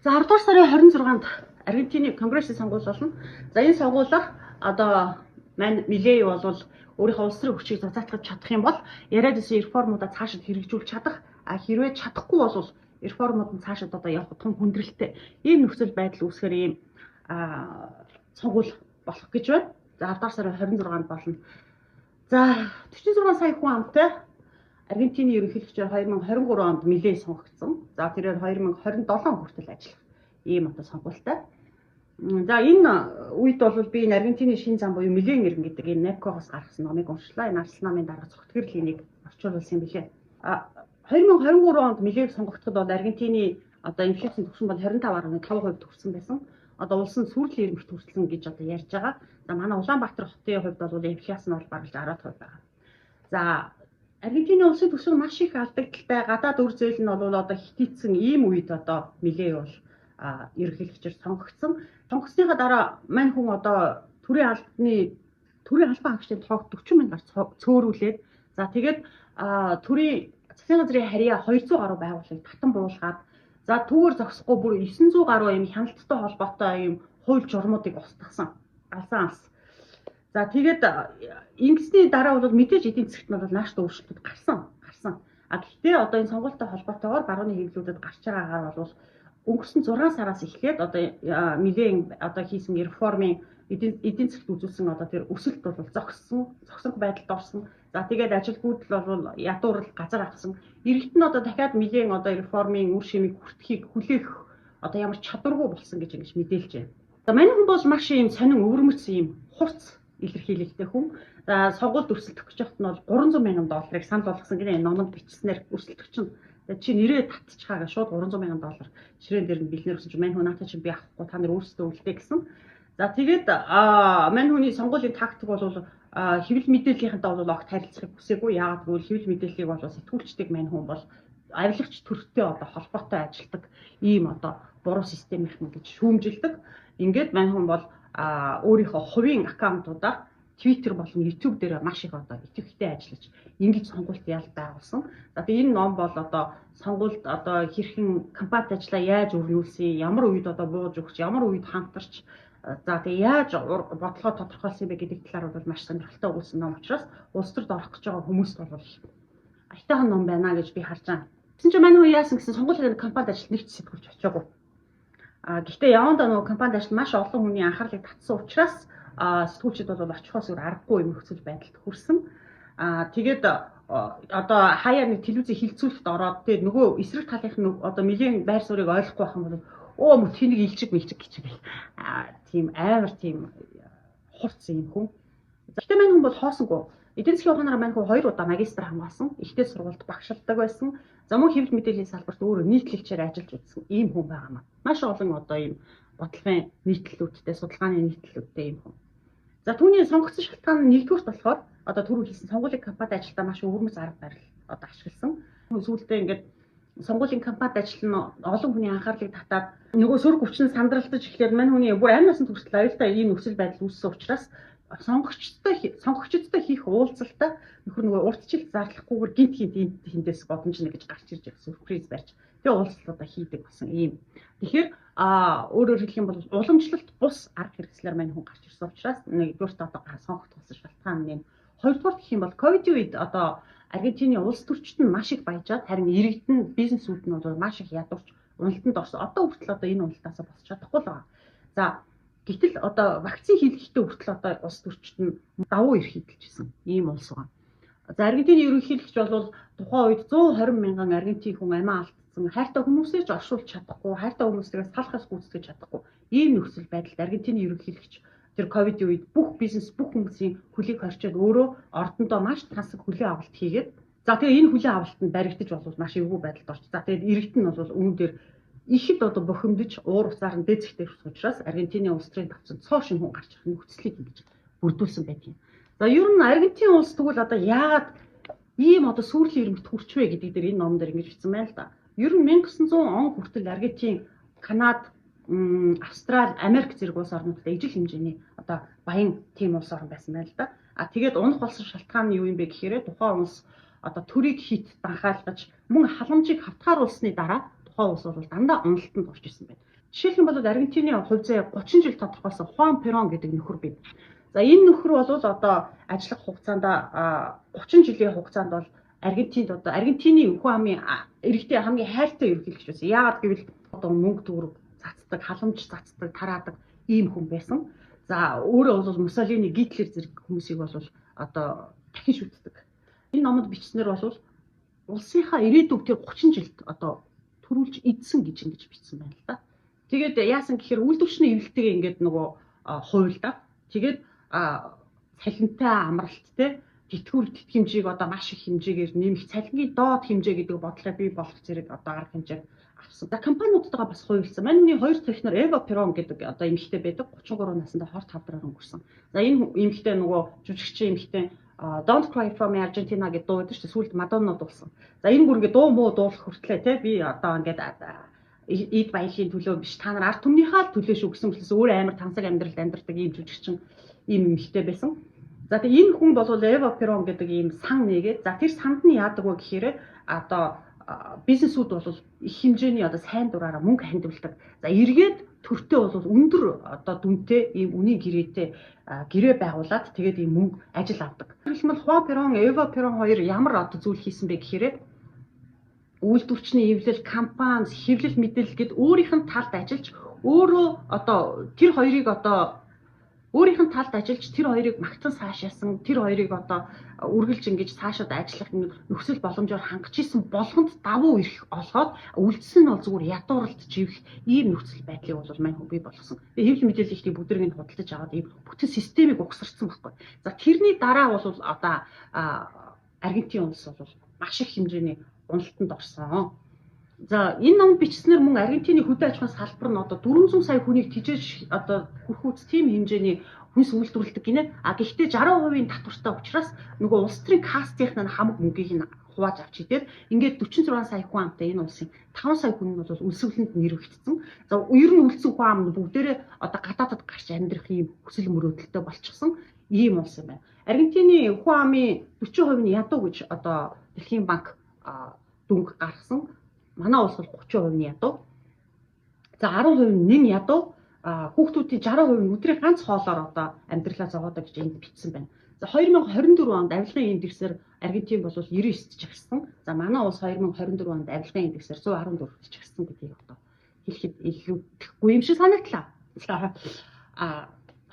За 10 дугаар сарын 26-нд Аргентины конгрессийн сонгуул болно. За энэ сонгуулиар одоо маань Милей бол өөрийнхөө улс төрийн хүчийг зузаатгах чадах юм бол яриад ирсэн реформуудаа цаашид хэрэгжүүлж чадах. Хэрвээ чадахгүй бол реформууд нь цаашид одоо явах том хүндрэлтэй ийм нөхцөл байдал үүсгэр ийм сонгуул болох гэж байна. За 10 дугаар сарын 26-нд болно. За 46 сая хүн амтай Аргентины ерөнхийлөгчөөр 2023 онд Милей сонгогдсон. За тэрээр 2027 хүртэл ажиллах ийм одоо сонгуультай. За энэ үед бол би энэ Аргентины шинэ зам буюу Милей иргэн гэдэг энэ НЭККО-гоос гаргасан номыг уншлаа. Энэ арслан намын дарга цогтгөрл энийг орчуулсан юм билээ. 2023 онд Милейг сонгогдоход бол Аргентины одоо инфляцийн түвшин бол 25.5% төгссөн байсан. Одоо улс нь сүрэл ирмэгт хүрсэн гэж одоо ярьж байгаа. За манай Улаанбаатар хотын хувьд бол инфляц нь бол бараг 60% байгаа. За Аргентины улсын түвшин маш их алдагдaltaй гадаад үр зээл нь бол одоо хитийцсэн ийм үед одоо Милей бол ерөнхийлөгчөөр сонгогдсон. Сонгогдсныхаа дараа мань хүн одоо төрийн албан хаагчдын тоог 40 мянгаар цөөрүүлээд за тэгээд төрийн засгийн газрын харьяа 200 гаруй байгууллагыг татан буулгаад за түүгээр зогсохгүй бүр 900 гаруй юм хяналттай холбоотой юм хууль журмуудыг устгасан. Алсан алс. За тэгээд ингэсний дараа бол мэдээж эдийн засгт нь бол нааштай өөрчлөлт гарсан. Гэхдээ одоо энэ сонгуультай холбоотойгоор барууны хэвлэлүүдэд гарч байгаагаар бол өнгөрсөн 6 сараас эхлээд одоо Милейн одоо хийсэн реформын эдийн засгт үзүүлсэн одоо тэр өсөлт бол зогсонх байдалд орсон. За тэгээд ажилгүйдэл бол ядуурл газар авсан. Иргэд нь одоо дахиад Милейн одоо реформын үр шимийг хүртэхийг хүлээх одоо ямар чадваргүй болсон гэж ингэж мэдээлж байна. За мань хүн бол маш ийм сонин өвөрмөц ийм хурц илэрхийлэлтэй хүн. За сонгуульд өрсөлдөх гэж байхад нь бол $300,000 санал болгосон гэнэ номонд бичснээр өрсөлдөгч нь чи нэрээ татчихаа гэж шууд $300,000 ширээн дээр нь бэлнэр өгсөн чи мань хүн наатаа чи би авахгүй та нар өөрсдөө үлдээ гэсэн. За тэгээд мань хүний сонгуулийн тактик бол хэвлэл мэдээллийнхэнтэй бол огт харилцахыг хүсээгүй. Яагаад гэвэл хэвлэл мэдээллийг бол сэтгүүлчдэг мань хүн бол авилагч төрхтэй одоо холбоотой ажилладаг ийм одоо буруу системийнхэн гэж шүүмжилдэг. Ингээд мань хүн бол өөрийнхөө хувийн аккаунтуудаар Twitter болон YouTube дээр маш их одоо идэвхтэй ажиллаж ингэж сонгуульд ял байгуулсан. За тэгээ энэ ном бол одоо сонгуульд одоо хэрхэн кампанит ажиллаа яаж өрнүүлсэн, ямар үед одоо бууж өгч, ямар үед хамтарч за тэгээ яаж бодлогоо тодорхойлсон бэ гэдэг талаар бол маш сонирхолтой өгүүлсэн ном учраас улс төрд орох гэж байгаа хүмүүст бол аятайхан ном байна гэж би харж байгаа. Тэгсэн чинь манай хүн яасан гэсэн сонгуулийн кампанит ажил нэгт сэтгүүлж очиагүй. Гэхдээ явандаа нөгөө кампанит ажил маш олон хүний анхаарлыг татсан учраас сэтгүүлчид бол очихоос өөр аргагүй юм нөхцөл байдалд хүрсэн. Тэгээд одоо хаяа нэг телевизийн хилцүүлэлт ороод тэгээд нөгөө эсрэг талынх нь одоо Милейн байр суурийг ойлгохгүй байх юм бол мө тэнийг илчиг гэж бай. Тийм амар тийм хурц юм хүн. Гэхдээ мань хүн бол хоосонгүй. Эдийн засгийн ухаанаар мань хүн 2 удаа магистр хамгаалсан. Ихтэй сургуульд багшилдаг байсан. За мөн хэвлэл мэдээллийн салбарт өөрөө нийтлэгчээр ажиллаж үзсэн ийм хүн байгаамаа. Маш олон одоо ийм бодлогын нийтлэлүүдтэй, судалгааны нийтлэлүүдтэй ийм хүн. За түүний сонгогдсон шалтгаан нь нэгдүгürt болохоор одоо түрүү хэлсэн сонгуулийн кампанит ажилдаа маш өвөрмөц арга барил одоо ашигласан. Сүүлдээ ингээд сонгуулийн кампанит ажил нь олон хүний анхаарлыг татаад нөгөө сөрөг өвчин сандралдаж эхлээд мань хүний бүр амь насанд хүртэл аюултай ийм нөхцөл байдал үүссэн учраас сонгогчдтой хийх уулзалтаа нөхөр нөгөө урдчил зарлахгүйгээр гинт хинтээс бодомжно гэж гарч ирж байгаа сюрприз барьж тэгээ уулзалтуудаа хийдэг болсон ийм. Тэгэхээр өөрөөр хэлэх юм бол уламжлалт бус арга хэрэгслэр мань хүн гарч ирсэн учраас нэгдүгürt одоо сонгогдсон шалтгаан нь. Хоёрдугаар гэх юм бол ковидын үед одоо Аргентины улс төрчид нь маш их баяжаад харин иргэд нь бизнесүүд нь бол маш их ядуурч уналтанд орсон. Одоо хүртэл одоо энэ уналтаас босч чадахгүй л байгаа. За гэтэл одоо вакцин хийлгэхдээ хүртэл одоо улс төрчид нь давуу эрх хідэлжсэн ийм улс байгаа. За Аргентины ерөнхийлөгч бол тухайн үед 120 мянган Аргентин хүн амиа алдсан. Хайртай хүмүүсээ ч оршуулж чадахгүй, хайртай хүмүүсээс салахаас гүйцэтгэж чадахгүй ийм нөхцөл байдалд Аргентины ерөнхийлөгч тэр ковидын үед бүх бизнес, бүх хүмүүсийн хөлийг хорчоод өөрөө ордондоо маш тансаг хөлийн авалт хийгээд за тэгээ энэ хөлийн авалтанд баригдаж бол маш эвгүй байдалд орч. За тэгээд иргэд нь бол үүн дээр ихэд одоо бохимдож уур уцаар нь дэцэгтэй учраас Аргентины улс төрийн тавцанд цоо шин хүн гарч ирэх нөхцөлийг ингэж бүрдүүлсэн байдгийг. За ер нь Аргентин улс тэгвэл одоо яагаад ийм одоо сүрлийн ирмэгт хүрчвэ гэдэг дээр энэ номон дээр ингэж бичсэн байна л да. Ер нь 1900 он хүртэл Аргентин, Канада, Австрали, Америк зэрэг улс орнуудад ижил хэмжээний одоо баян тийм улс орн байсан байна л да. Тэгээд унах болсон шалтгаан нь юу юм бэ гэхээр тухайн улс одоо төрийг хит данхайлгаж мөн халамжийг хавтгааруулсны дараа тухайн улс бол дандаа уналтанд орж исэн байна. Жишээлх юм бол Аргентины хувь заяа 30 жил тодорхойлсон Хуан Перон гэдэг нөхөр бий. За энэ нөхөр бол одоо ажиллах хугацаанд 30 жилийн хугацаанд бол Аргентинд одоо Аргентины хүн амын иргэдийн хамгийн хайртай ерөнхийлөгч байсан. Яагаад гэвэл одоо мөнгө төгрөг цацдаг, халамж цацдаг, тараадаг ийм хүн байсан. За өөрөө бол Муссолини, Гитлер зэрэг хүмүүсийг бол одоо дахин шүтдэг. Энэ номод бичснээр бол улсынхаа ирээдүйг тэр 30 жилд одоо төрүүлж эдсэн гэж ингэж бичсэн байна л да. Тэгээд яасан гэхээр үйлдвэрчний эрэлттэйгээ ингээд нөгөө хуйлдаа. Тэгээд цалинтай амралттай тэтгэвэр тэтгэмжийг одоо маш их хэмжээгээр нэмэх, цалингийн доод хэмжээ гэдэг бодлого бий болох зэрэг одоо арга хэмжээ авсан. За компаниудтайгаа бас хуульсан. Манай хүний хоёр технор Эва Перон гэдэг одоо эмэгтэй байдаг. 33 наснда хор тавдраар өнгөрсөн. За энэ эмэгтэй нөгөө жүжигчийн эмэгтэй Don't Cry for Me Argentina гэдэг дуу байдаг шүү дээ. Сүүлд Мадоннод болсон. За энэ бүр ингээд дуу муу дуулах хүртлээ те би одоо ингээд эд баялагын төлөө биш та нар ард түмнийхээ төлөө шүү гэсэн хэлсэн өөр амар тансаг амьдралд амьдардаг ийм жүжигчин ийм эмэгтэй байсан. За тэгээ энэ хүн бол Эва Перон гэдэг ийм сан нэгээд за тэр санд нь яадаг вэ гэхээр одоо бизнесүүд бол их хэмжээний одоо сайн дураараа мөнгө хандивалдаг. За эргээд төртөө бол өндөр одоо дүнтэй ийм үнийн гэрээтэй гэрээ байгуулад тэгээд ийм мөнгө ажил авдаг. Хэлбэл Хуан Перон, Эва Перон хоёр ямар одоо зүйл хийсэн бэ гэхээр үйлдвэрчний эвлэл, компани, хэвлэл мэдээлэл гэд өөрийнх нь талд ажиллаж өөрөө одоо тэр хоёрыг одоо өөрийнх нь талд ажиллаж тэр хоёрыг магтан цаашаасан, тэр хоёрыг одоо үргэлж ингэж цаашаад ажиллах нөхцөл боломжоор хангаж исэн болгонд давуу ирэх олгоод үлдсэн нь бол зүгээр ядууралт живэх ийм нөхцөл байдлыг бол мань хүн бий болгосон. Тэгээ хэвлэл мэдээллийг бүдрийг нь худалдаж аваад ийм бүтэн системийг угсарсан байхгүй. За тэрний дараа бол одоо Аргентин улс бол маш их хэмжээний уналтанд орсон. За энэ ном бичснээр мөн Аргентины хөдөө аж ахуйн салбар нь одоо 400 сая хүнийг тижээж одоо хүрхүүц тийм хэмжээний хүнс үйлдвэрлэдэг гинэ. Гэхдээ 60% татвартай учраас нөгөө улс төрийн кастынх нь хамаг мөнгийг нь хувааж авч идээд ингээд 46 сая хүн амтай энэ улсын 5 сая хүн нь бол үлсвэлэнд нэрвэгдсэн. За ер нь үлдсэн хүн ам нь бүгдээрээ одоо гадаадд гарч амьдрах ийм хүсэл мөрөөдөлтөй болчихсон ийм улс юм байна. Аргентины хүн амын 40% нь ядуу гэж одоо Дэлхийн банк дүнг гаргасан. Манай улс бол 30% нь ядуу. За 10% нь нэн ядуу. Хүүхдүүдийн 60% нь өдрийн ганц хоолоор одоо амьдралаа зогоодог гэж энд бичсэн байна. За 2024 онд авилгын индексээр Аргентин бол 99-т жагсан. За манай улс 2024 онд авилгын индексээр 114-т жагсан гэдгийг одоо хэлэхэд илүүдэхгүй юм шиг санагдлаа.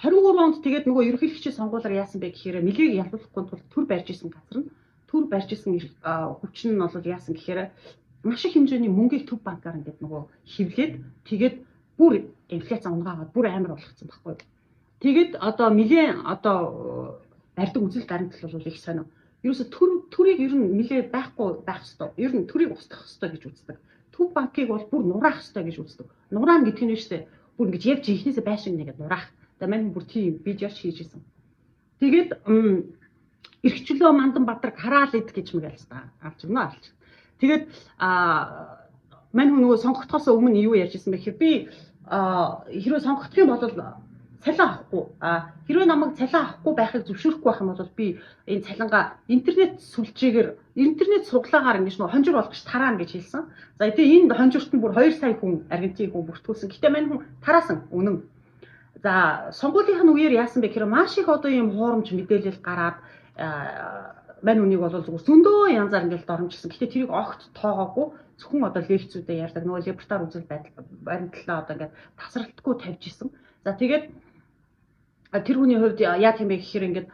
23 онд тэгээд нөгөө ерөнхийлөгчийн сонгуулиар яасан бэ гэхээр нэлийг ялуулахгүй тул төр барьж исэн газар нь төр барьж исэн хүчин нь бол яасан гэхээр маш их хэмжээний мөнгийг төв банкаар ингээд нөгөө хевлээд тэгээд бүр инфляц унгаагаад бүр амар болгоцсон байхгүй. Тэгээд одоо нэгэн одоо барьдаг үзэл баримтлал бол их сонио. Ерөөсө төрийг ер нь нэлээ байхгүй байх хэвээр. Ер нь төрийг устгах хэвээр гэж үздэг. Төв банкыг бол бүр нураах хэвээр гэж үздэг. Нураана гэдэг нь шүү дээ. Бүр ингэж явж ихнээсээ байшин нэгээд нураах. За мань бүр тийм видео хийж исэн. Тэгээд эрхчлөө мандан бадраг хараал ид гэж мэгээлс та авч өгнө алж. Тэгээд мань хүн нөгөө сонгогдохоос өмнө юу ярьжсэн бэ гэхээр би хэрвээ сонгогдох юм бол цалин авахгүй хэрвээ намайг цалин авахгүй байхыг зөвшөөрөхгүй байх юм бол би энэ цалингаа интернет сүлжээгээр интернет суглаагаар ингэж нөгөө хонжир болгож тараана гэж хэлсэн. За тэгээ энэ хонжирт нь бүр 2 сая хүн Аргентин хүн бүртгүүлсэн. Гэтэ мань хүн тараасан үнэн. За сонгуулийнхын үеэр яасан бэ гэхээр маш их одоо ийм хуурамч мэдээлэл гараад мань үнийг бол зүгээр зөндөө янзаар ингээл доромжилсан. Гэхдээ тэрийг огт тоогоогүй зөвхөн одоо лекцүүдэд ярьдаг нөгөө либертар үзэл баримтлалаа одоо ингээд тасралтгүй тавьж исэн. За тэгээд тэр хүний хувьд яах юм бэ гэхээр ингээд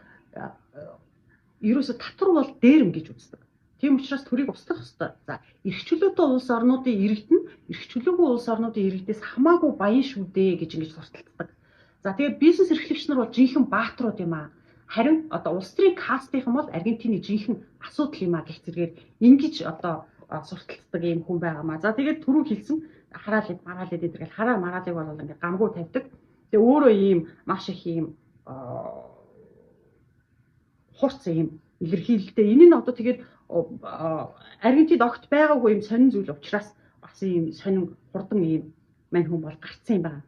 ерөөсө татвар бол дээрэм гэж үздэг. Тийм учраас төрийг устгах ёстой. За эрх чөлөөтэй улс орнуудын иргэд нь эрх чөлөөгүй улс орнуудын иргэдээс хамаагүй баян шүү дээ гэж ингэж сурталцдаг. За тэгээд бизнес эрхлэгч нар бол жинхэнэ бааtruуд юм аа. Харин одоо улс төрийн кастийнхан бол Аргентины жинхэнэ асуудал юм а гэх зэргээр ингэж одоо сурталцдаг юм хүн байгаамаа. За тэгээд түрүү хэлсэн хараал мараал эдгээр хараа мараалыг бол ингээд гамгүй тавьдаг. Тэгээ өөрөө ийм маш их ийм хурц ийм илэрхийлэлтэй. Энэ нь одоо тэгээд Аргентинд огт байгаагүй ийм сонин зүйл учраас бас ийм сонин хурдан ийм мань хүн бол гарцсан юм байна.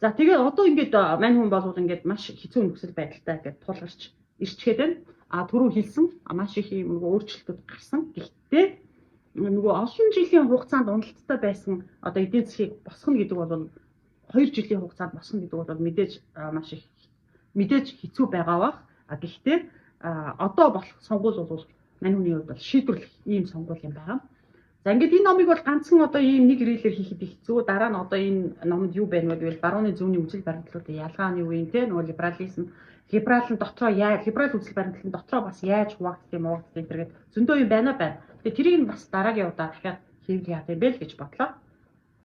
За тэгээд одоо ингээд мань хүн бол ингээд маш хэцүү нөхцөл байдалтай ингээд тулгарч ирчгээд байна. Түрүү хэлсэн маш их юм өөрчлөлтүүд гарсан. Гэхдээ нөгөө олон жилийн хугацаанд уналттай байсан одоо эдийн засгийг босгоно гэдэг бол 2 жилийн хугацаанд босгоно гэдэг бол мэдээж маш их мэдээж хэцүү байгаа бах. Гэхдээ одоо болох сонгуул бол мань хүний хувьд бол шийдвэрлэх ийм сонгуул юм байгаа. За ингээд энэ номыг бол ганцхан одоо ийм нэг ирээлэр хийхэд хэцүү. Дараа нь одоо энэ номонд юу байна вэ гэвэл барууны зүүнний үзэл баримтлуудын ялгааны үеийн те нөгөө либерал үзэл баримтлал дотроо бас яаж хуваагддаг юм уу гэдэг зөндөө юм байна. Тэгээ тэрийг нь бас дараагийн удаа дахиад хийх яах юм бэ л гэж бодлоо.